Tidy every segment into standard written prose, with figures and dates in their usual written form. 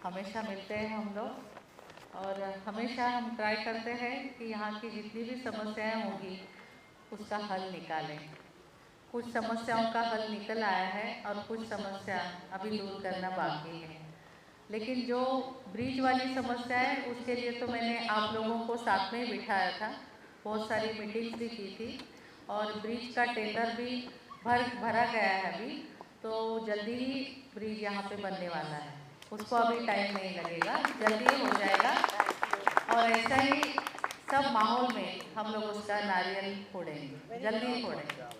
हमेशा मिलते हैं हम लोग और हमेशा हम ट्राई करते हैं कि यहाँ की जितनी भी समस्याएं होंगी उसका हल निकालें। कुछ समस्याओं का हल निकल आया है और कुछ समस्या अभी दूर करना बाकी है। लेकिन जो ब्रिज वाली समस्या है उसके लिए तो मैंने आप लोगों को साथ में बिठाया था, बहुत सारी मीटिंग्स भी की थी और ब्रिज का टेंडर भी भरा गया है अभी, तो जल्दी ही ब्रिज यहाँ पे बनने वाला है। उसको अभी टाइम नहीं लगेगा, जल्दी हो जाएगा और ऐसा ही सब माहौल में हम लोग उसका नारियल फोड़ेंगे, जल्दी फोड़ेंगे।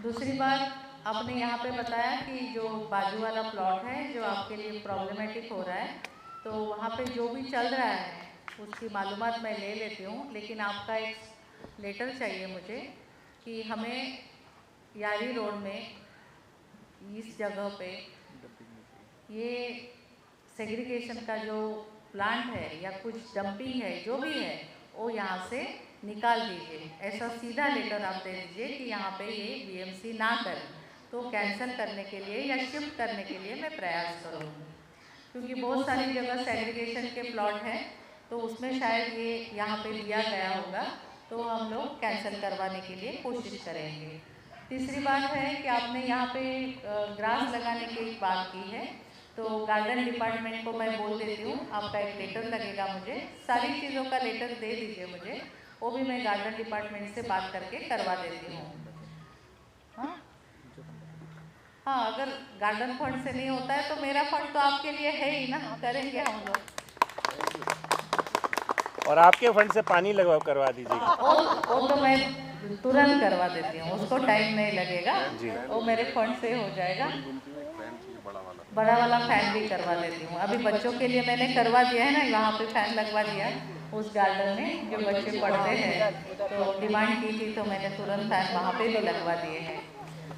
दूसरी बात, आपने यहाँ पे बताया कि जो बाजू वाला प्लॉट है जो आपके लिए प्रॉब्लमेटिक हो रहा है, तो वहाँ पे जो भी चल रहा है उसकी मालूमात मैं ले लेती हूँ, लेकिन आपका एक लेटर चाहिए मुझे कि हमें यारी रोड में इस जगह पे ये सेग्रीगेशन का जो प्लांट है या कुछ डंपिंग है जो भी है वो यहाँ से निकाल दीजिए। ऐसा सीधा लेटर आप दे दीजिए कि यहाँ पे ये बीएमसी ना करें, तो कैंसिल करने के लिए या शिफ्ट करने के लिए मैं प्रयास करूँगी, क्योंकि बहुत सारी जगह सेग्रीगेशन के प्लॉट हैं तो उसमें शायद ये यहाँ पे दिया गया होगा, तो हम लोग कैंसिल करवाने के लिए कोशिश करेंगे। तीसरी बात है कि आपने यहाँ पे ग्रास लगाने की बात की है, तो गार्डन डिपार्टमेंट को मैं बोल देती हूँ, आपका एक लेटर लगेगा मुझे, सारी चीज़ों का लेटर दे दीजिए मुझे, वो भी मैं गार्डन डिपार्टमेंट से बात करके करवा देती हूँ। हाँ, अगर गार्डन फंड से नहीं होता है तो मेरा फंड तो आपके लिए है ही ना, करेंगे हम लोग। और आपके फंड से पानी लगवा करवा दीजिएगा। वो तो मैं तुरंत करवा देती हूँ, उसको टाइम नहीं लगेगा, वो मेरे फंड से हो जाएगा। बड़ा वाला फैन भी करवा देती हूँ, अभी बच्चों के लिए मैंने करवा दिया है ना, यहाँ पे फैन लगवा दिया उस गार्डन में जो बच्चे पढ़ते हैं, तो डिमांड की थी तो मैंने तुरंत फैन वहाँ पे भी लगवा दिए हैं।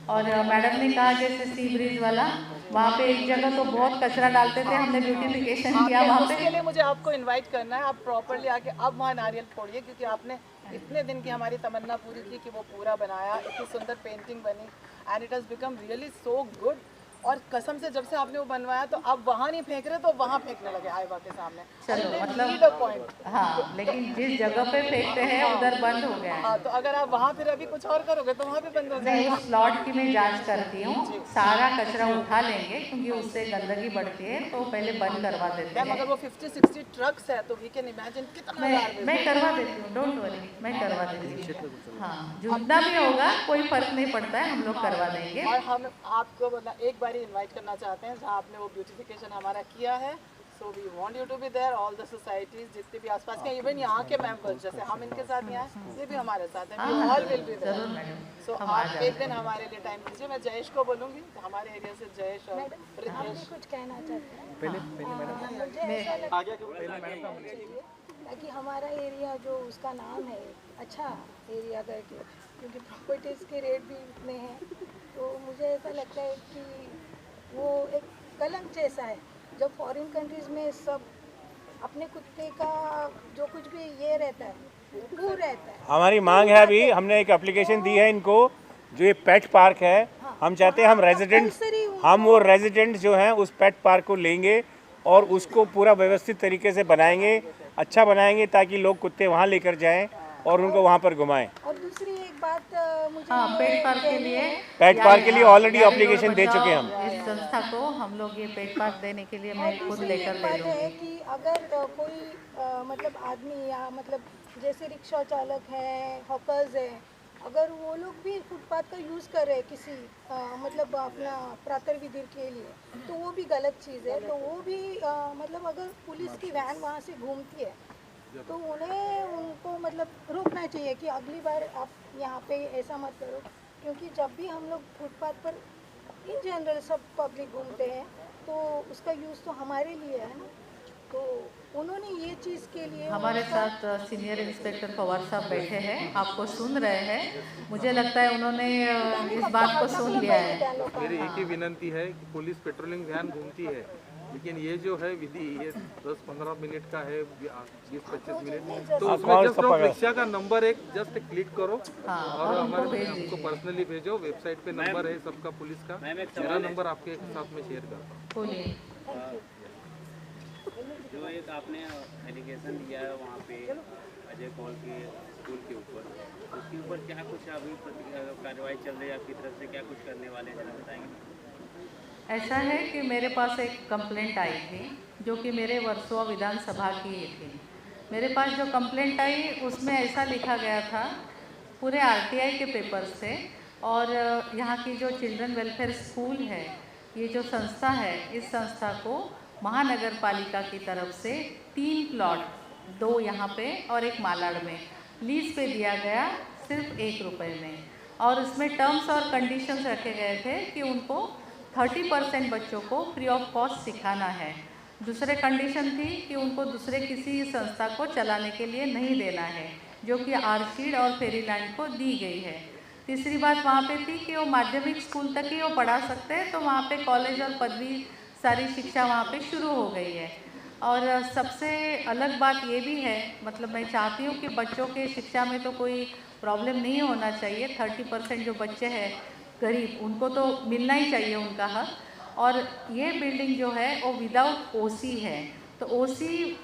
और मैडम ने कहा जैसे सी ब्रिज वाला, वहाँ पे एक जगह तो बहुत कचरा डालते थे, हमने ब्यूटिफिकेशन किया वहाँ पे। उसके लिए मुझे आपको इनवाइट करना है, आप प्रॉपर्ली आके अब वहाँ नारियल फोड़िए, क्योंकि आपने इतने दिन की हमारी तमन्ना पूरी की कि वो पूरा बनाया, इतनी सुंदर पेंटिंग बनी and it has become really so good. और कसम से जब से आपने वो बनवाया तो आप वहाँ नहीं फेंक रहे तो वहाँ फेंकने लगे हाईवा के सामने। चलो मतलब हाँ, लेकिन जिस जगह पे फेंकते हैं उधर बंद हो गया है। हाँ, तो अगर आप वहाँ फिर अभी कुछ और करोगे तो वहाँ भी बंद हो जाएगा। उस प्लॉट की मैं जांच करती हूँ, सारा कचरा उठा लेंगे क्योंकि उससे गंदगी बढ़ती है, तो पहले बंद करवा देते हैं। अगर वो 50-60 ट्रक्स है तो वी कैन इमेजिन कितना मैं करवा देती हूँ, डोंट वरी, मैं करवा देती हूँ। हाँ, जितना भी होगा कोई फर्क नहीं पड़ता है, हम लोग करवा देंगे। और हम आपको मतलब एक बार इनवाइट करना चाहते हैं जहाँ आपने वो ब्यूटिफिकेशन हमारा किया है। So we want you to be there, all the societies जितने भी आसपास के, इवन यहाँ के मेंबर्स जैसे हम इनके साथ यहाँ हैं, ये भी हमारे साथ हैं, we all will be there. So आप एक दिन हमारे लिए टाइम दीजिए, मैं जयेश को बोलूँगी, हमारे एरिया से जयेश और रितेश कुछ कहना चाहते हैं। ताकि हमारा एरिया जो उसका नाम है अच्छा एरिया करके, क्योंकि प्रॉपर्टीज़ के रेट भी इतने हैं, तो मुझे ऐसा लगता है कि वो एक कलंक जैसा है जब फॉरेन कंट्रीज़ में सब अपने कुत्ते का जो कुछ भी ये रहता है वो रहता है। हमारी मांग है, अभी हमने एक एप्लीकेशन दी है इनको, जो ये पेट पार्क है, हम चाहते हैं हम वो रेजिडेंट जो हैं उस पेट पार्क को लेंगे और उसको पूरा व्यवस्थित तरीके से बनाएंगे, अच्छा बनाएंगे ताकि लोग कुत्ते वहाँ लेकर जाएं और उनको वहाँ पर घुमाएं। और दूसरी एक बात मुझे पेट पार्क के लिए ऑलरेडी एप्लीकेशन दे चुके हैं हम। इस संस्था को हम लोग ये पेट पार्क देने के लिए मैं खुद लेकर ले लूँगी। है कि अगर कोई मतलब आदमी या मतलब जैसे रिक्शा चालक है, हॉकर्स है, अगर वो लोग भी फुटपाथ का यूज़ कर रहे हैं किसी मतलब अपना प्रातः विधि के लिए, तो वो भी गलत चीज़ है। तो वो भी मतलब अगर पुलिस की वैन वहाँ से घूमती है तो उनको मतलब रोकना चाहिए कि अगली बार आप यहाँ पे ऐसा मत करो, क्योंकि जब भी हम लोग फुटपाथ पर इन जनरल सब पब्लिक घूमते हैं तो उसका यूज़ तो हमारे लिए है ना। तो उन्होंने ये चीज़ के लिए हमारे साथ सीनियर इंस्पेक्टर पवार साहब बैठे हैं, आपको सुन रहे हैं, मुझे लगता है उन्होंने इस बात को सुन लिया है। मेरी एक ही विनंती है कि पुलिस पेट्रोलिंग वैन घूमती है, लेकिन ये जो है विधि ये 10-15 मिनट का है, 20-25 मिनट, तो हाँ, उसमें कौन जस्ट सा पकड़ा? परीक्षा का नंबर एक जस्ट क्लिक करो और उनको हमारे भेज हमको दीजिए। पर्सनली भेजो। वेबसाइट पे नंबर है सबका पुलिस का, मेरा नंबर आपके साथ में शेयर करता हूँ। बोलिए। जो एक आपने एलिगेशन दिया है वहाँ पे अजय कौल के स्कूल के ऊपर, उसके ऊपर क्या कुछ अभी कार्रवाई चल रही है आपकी तरफ से, क्या कुछ करने वाले हैं, जरा बताएंगे? ऐसा है कि मेरे पास एक कंप्लेंट आई थी जो कि मेरे वर्सोवा विधानसभा की ही थी। मेरे पास जो कंप्लेंट आई उसमें ऐसा लिखा गया था पूरे आरटीआई के पेपर से, और यहाँ की जो चिल्ड्रन वेलफेयर स्कूल है, ये जो संस्था है, इस संस्था को महानगर पालिका की तरफ से 3 प्लॉट, 2 यहाँ पे और एक मालाड में लीज पे दिया गया सिर्फ 1 रुपये में, और उसमें टर्म्स और कंडीशंस रखे गए थे कि उनको 30% बच्चों को फ्री ऑफ कॉस्ट सिखाना है। दूसरे कंडीशन थी कि उनको दूसरे किसी संस्था को चलाने के लिए नहीं देना है, जो कि आर्शीड और फेरीलैंड को दी गई है। तीसरी बात वहाँ पे थी कि वो माध्यमिक स्कूल तक ही वो पढ़ा सकते हैं, तो वहाँ पे कॉलेज और पदवी सारी शिक्षा वहाँ पे शुरू हो गई है। और सबसे अलग बात ये भी है, मतलब मैं चाहती हूँ कि बच्चों के शिक्षा में तो कोई प्रॉब्लम नहीं होना चाहिए। 30% जो बच्चे हैं गरीब, उनको तो मिलना ही चाहिए उनका हक। और ये बिल्डिंग जो है वो विदाउट ओसी है, तो ओसी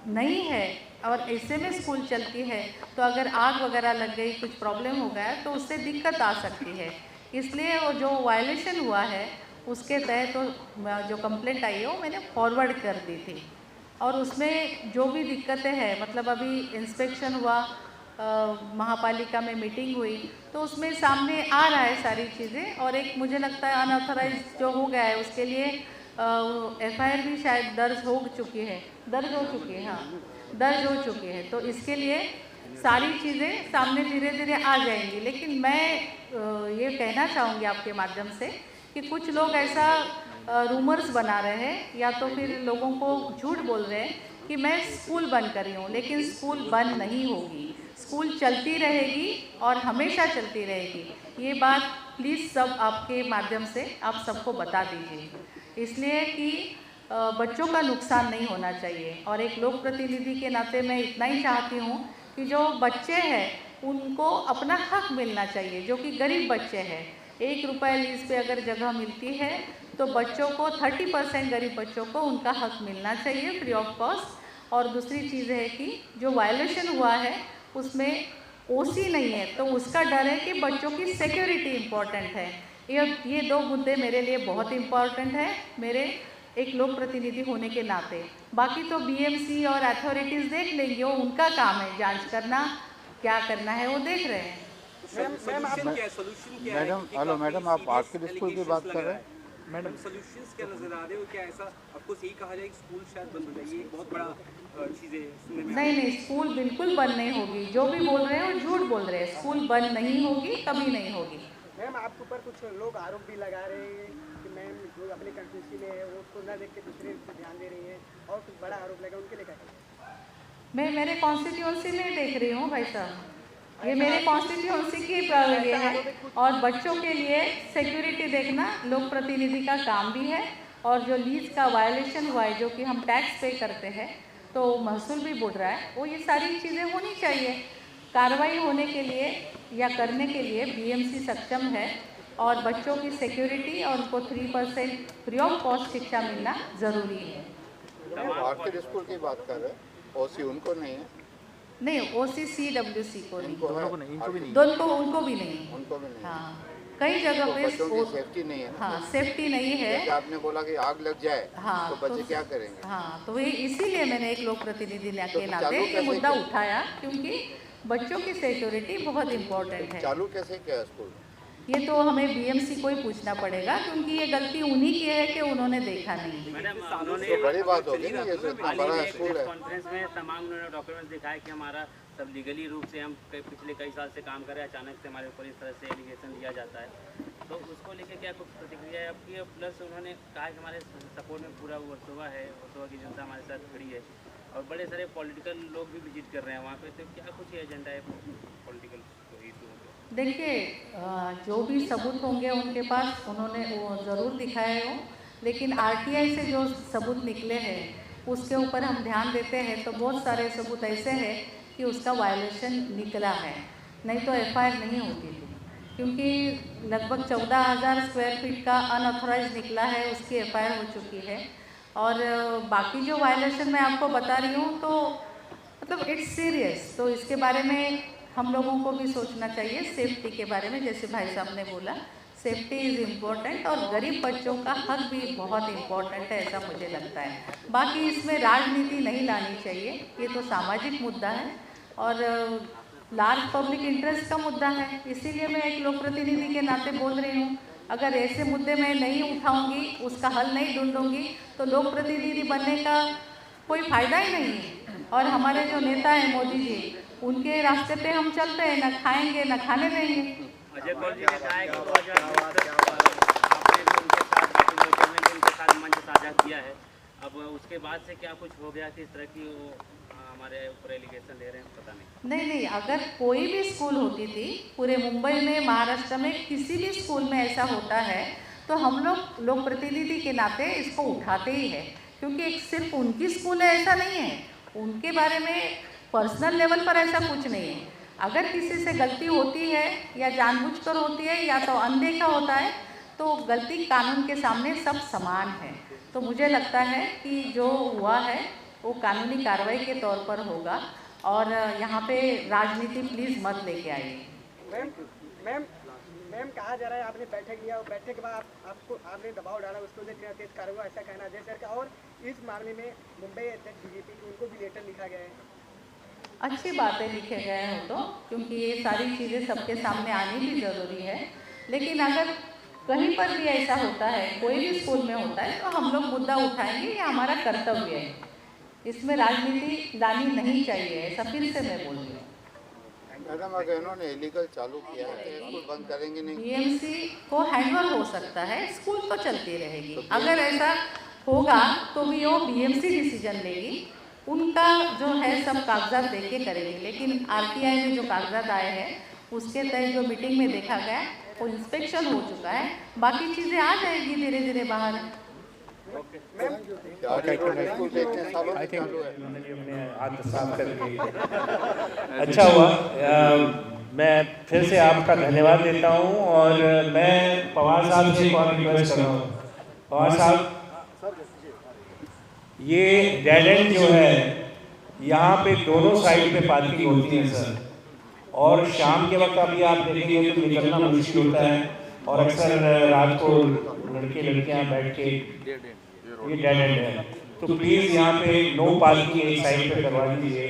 नहीं है और ऐसे में स्कूल चलती है, तो अगर आग वगैरह लग गई, कुछ प्रॉब्लम हो गया तो उससे दिक्कत आ सकती है। इसलिए वो जो वायलेशन हुआ है उसके तहत तो जो कंप्लेंट आई है वो मैंने फॉरवर्ड कर दी थी, और उसमें जो भी दिक्कतें हैं, मतलब अभी इंस्पेक्शन हुआ, महापालिका में मीटिंग हुई, तो उसमें सामने आ रहा है सारी चीज़ें। और एक मुझे लगता है अनऑथराइज जो हो गया है उसके लिए एफआईआर भी शायद दर्ज हो चुकी है, हाँ दर्ज हो चुकी है। तो इसके लिए सारी चीज़ें सामने धीरे धीरे आ जाएंगी। लेकिन मैं ये कहना चाहूँगी आपके माध्यम से कि कुछ लोग ऐसा रूमर्स बना रहे हैं या तो फिर लोगों को झूठ बोल रहे हैं कि मैं स्कूल बंद कर रही हूँ, लेकिन स्कूल बंद नहीं होगी, स्कूल चलती रहेगी और हमेशा चलती रहेगी। ये बात प्लीज़ सब आपके माध्यम से आप सबको बता दीजिए, इसलिए कि बच्चों का नुकसान नहीं होना चाहिए। और एक लोक प्रतिनिधि के नाते मैं इतना ही चाहती हूँ कि जो बच्चे हैं उनको अपना हक मिलना चाहिए, जो कि गरीब बच्चे हैं। 1 रुपये लीज पे अगर जगह मिलती है तो बच्चों को 30% गरीब बच्चों को उनका हक मिलना चाहिए फ्री ऑफ कॉस्ट। और दूसरी चीज़ है कि जो वायलेशन हुआ है उसमें ओसी नहीं है, तो उसका डर है कि बच्चों की सिक्योरिटी इम्पॉर्टेंट है। ये 2 मुद्दे मेरे लिए बहुत इम्पॉर्टेंट है, मेरे एक लोक प्रतिनिधि होने के नाते। बाकी तो बीएमसी और अथॉरिटीज़ देख लेंगे, वो उनका काम है, जांच करना, क्या करना है वो देख रहे हैं। मैडम हेलो मैडम, आप आर्ट के स्कूल की बात कर रहे हैं? मैडम सॉल्यूशंस क्या नजर आ रहे हो? क्या ऐसा आपको सही कहा जाए कि स्कूल शायद बंद हो जाए? ये बहुत बड़ा चीज़ है सुनने में। नहीं, स्कूल बिल्कुल बंद नहीं होगी। जो भी बोल रहे हैं वो झूठ बोल रहे हैं। स्कूल बंद नहीं होगी, कभी नहीं होगी। मैम आपके ऊपर कुछ लोग आरोप भी लगा रहे हैं कि मैम जो अपनी कंस्टिट्यूंसी में है वो उसको न देख के दूसरे पे ध्यान दे रही है, और कुछ बड़ा आरोप लगा, उनके लिए क्या करें? मैं मेरे कॉन्स्टिट्यूंसी में देख रही हूँ भाई साहब, ये मेरे कॉन्स्टिट्यूंसी की ये है। और बच्चों के लिए सिक्योरिटी देखना लोक प्रतिनिधि का काम भी है। और जो लीज का वायलेशन हुआ है, जो कि हम टैक्स पे करते हैं तो महसूल भी बढ़ रहा है, वो ये सारी चीज़ें होनी चाहिए। कार्रवाई होने के लिए या करने के लिए बीएमसी सक्षम है, और बच्चों की सिक्योरिटी और उनको 3% फ्री ऑफ कॉस्ट शिक्षा मिलना ज़रूरी है। आर्ट के स्कूल की बात कर रहे हैं, ओसी उनको नहीं है? नहीं, OCCWC को नहीं, उनको भी नहीं, दोनों उनको भी नहीं। उनको भी नहीं। हाँ, कई जगह पे बच्चों की सेफ्टी नहीं है। हाँ, सेफ्टी नहीं है। जैसे आपने बोला कि आग लग जाए हाँ, तो बच्चे क्या करेंगे? हाँ, तो वही इसीलिए मैंने एक लोक प्रतिनिधि के तो नाते चालू ये कैसे मुद्दा किया? उठाया, क्योंकि बच्चों की सिक्योरिटी बहुत इम्पोर्टेंट है। चालू कैसे किया स्कूल? ये तो हमें बीएमसी को ही पूछना पड़ेगा, क्योंकि ये गलती उन्हीं की है कि उन्होंने देखा नहीं। मैडम उन्होंने तो बड़ी बात होगी ना, ये तो इतना बड़ा स्कूल है। कॉन्फ्रेंस में तमाम उन्होंने डॉक्यूमेंट्स दिखाए कि हमारा सब लीगली रूप से हम पिछले कई साल से काम कर रहे हैं, अचानक से हमारे ऊपर इस तरह से एलिगेशन दिया जाता है, तो उसको लेके क्या कुछ प्रतिक्रिया है आपकी? प्लस उन्होंने कहा कि हमारे सपोर्ट में पूरा वर्सोवा है, वर्सोवा की जनता हमारे साथ खड़ी है, और बड़े सारे पॉलिटिकल लोग भी विजिट कर रहे हैं वहाँ पे, तो क्या कुछ एजेंडा है पॉलिटिकल इशू? देखिए, जो भी सबूत होंगे उनके पास, उन्होंने वो ज़रूर दिखाए हो, लेकिन आरटीआई से जो सबूत निकले हैं उसके ऊपर हम ध्यान देते हैं तो बहुत सारे सबूत ऐसे हैं कि उसका वायलेशन निकला है, नहीं तो एफआईआर नहीं होती थी, क्योंकि लगभग 14,000 स्क्वायर फीट का अनऑथोराइज निकला है, उसकी एफआईआर हो चुकी है। और बाकी जो वायलेशन मैं आपको बता रही हूँ तो मतलब इट्स सीरियस, तो इसके बारे में हम लोगों को भी सोचना चाहिए, सेफ्टी के बारे में। जैसे भाई साहब ने बोला, सेफ्टी इज़ इम्पोर्टेंट और गरीब बच्चों का हक भी बहुत इम्पोर्टेंट है, ऐसा मुझे लगता है। बाकी इसमें राजनीति नहीं लानी चाहिए, ये तो सामाजिक मुद्दा है और लार्ज पब्लिक इंटरेस्ट का मुद्दा है, इसीलिए मैं एक लोक प्रतिनिधि के नाते बोल रही हूँ। अगर ऐसे मुद्दे मैं नहीं उठाऊंगी, उसका हल नहीं ढूंढूंगी तो लोक प्रतिनिधि बनने का कोई फ़ायदा ही नहीं है। और हमारे जो नेता हैं मोदी जी, उनके रास्ते पे हम चलते हैं, ना खाएंगे ना खाने देंगे। अजय कौल जी ने कहा है कि 2010 आपने भी उनके साथ मंच साझा किया है, अब उसके बाद से क्या कुछ हो गया कि इस तरह की वो हमारे ऊपर एलिगेशन ले रहे हैं, पता नहीं। नहीं, अगर कोई भी स्कूल होती थी पूरे मुंबई में, महाराष्ट्र में किसी भी स्कूल में ऐसा होता है तो हम लोग लोक प्रतिनिधि के नाते इसको उठाते ही है, क्योंकि एक सिर्फ उनकी स्कूल है ऐसा नहीं है, उनके बारे में पर्सनल लेवल पर ऐसा कुछ नहीं है। अगर किसी से गलती होती है या जानबूझकर होती है या तो अनदेखा होता है तो गलती कानून के सामने सब समान है। तो मुझे लगता है कि जो हुआ है वो कानूनी कार्रवाई के तौर पर होगा और यहाँ पे राजनीति प्लीज़ मत लेके आइए। मैम कहा जा रहा है आपने बैठक लिया और बैठक के बाद आपने दबाव डाला, उसको तेज कार्रवाई ऐसा कहना अजय सर का। और इस मामले में मुंबई अध्यक्ष बीजेपी की उनको भी लेटर लिखा गया है। अच्छी बातें लिखे गए हैं तो, क्योंकि ये सारी चीज़ें सबके सामने आनी भी ज़रूरी है। लेकिन अगर कहीं पर भी ऐसा होता है, कोई भी स्कूल में होता है, तो हम लोग मुद्दा उठाएंगे, ये हमारा कर्तव्य है। इसमें राजनीति लानी नहीं चाहिए, ऐसा फिर से मैं बोल रही हूँ। मैडम, अगर इन्होंने इलीगल चालू किया है, स्कूल बंद करेंगे नहीं? बीएमसी को हैंडओवर हो सकता है, स्कूल तो चलती रहेगी। अगर ऐसा होगा तो भी वो बीएमसी डिसीजन लेगी, उनका जो है सब कागजात देके करेगी। लेकिन आरटीआई में जो कागजात आए हैं उसके तहत जो मीटिंग में देखा गया वो इंस्पेक्शन हो चुका है, बाकी चीज़ें आ जाएगी धीरे धीरे बाहर। अच्छा हुआ, मैं फिर से आपका धन्यवाद देता हूँ और मैं पवार साहब से एक और रिक्वेस्ट कर रहा हूँ। पवार साहब, ये डेड एंड जो है यहाँ पे दोनों साइड पे पार्किंग होती है सर, और शाम के वक्त अभी आप देखेंगे तो निकलना मुश्किल होता है और अक्सर रात को लड़के लड़कियाँ बैठ के, ये डेड एंड है। तो प्लीज़ यहाँ पे नो पार्किंग एक साइड पे करवा दीजिए।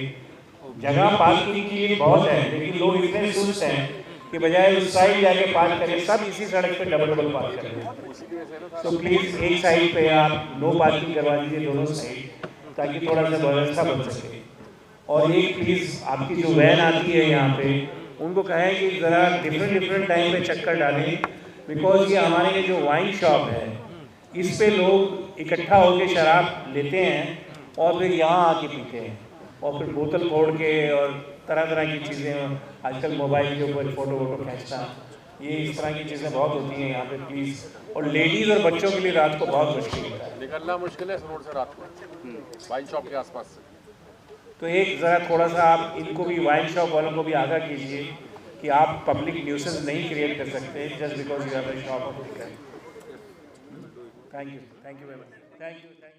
जगह पार्किंग के लिए बहुत है, लेकिन लोग इतने सुस्त हैं कि बजाय उस साइड जाके पार्क करें, सब इसी सड़क पे डबल डबल पार्क कर रहे हैं। तो प्लीज़ एक साइड पे आप नो पार्किंग करवा दीजिए दोनों साइड, ताकि थोड़ा सा व्यवस्था बन सके। और एक प्लीज़ आपकी जो वैन आती है यहाँ पे, उनको कहें कि ज़रा डिफरेंट टाइम पे चक्कर डालें, बिकॉज ये हमारे जो वाइन शॉप है इस पे लोग इकट्ठा होकर शराब लेते हैं और फिर यहाँ आके पीते हैं और फिर बोतल फोड़ के और तरह तरह की चीज़ें, आजकल मोबाइल के ऊपर फ़ोटो खींचना, ये इस तरह की चीज़ें बहुत होती हैं यहाँ पे प्लीज़। और लेडीज़ और बच्चों के लिए रात को बहुत मुश्किल होता है, निकलना मुश्किल है रोड से रात को वाइन शॉप के आसपास से। तो एक ज़रा थोड़ा सा आप इनको भी, वाइन शॉप वालों को भी आगाह कीजिए कि आप पब्लिक न्यूसेंस नहीं क्रिएट कर सकते just because you have a shop of liquor. Thank you very much. Thank you.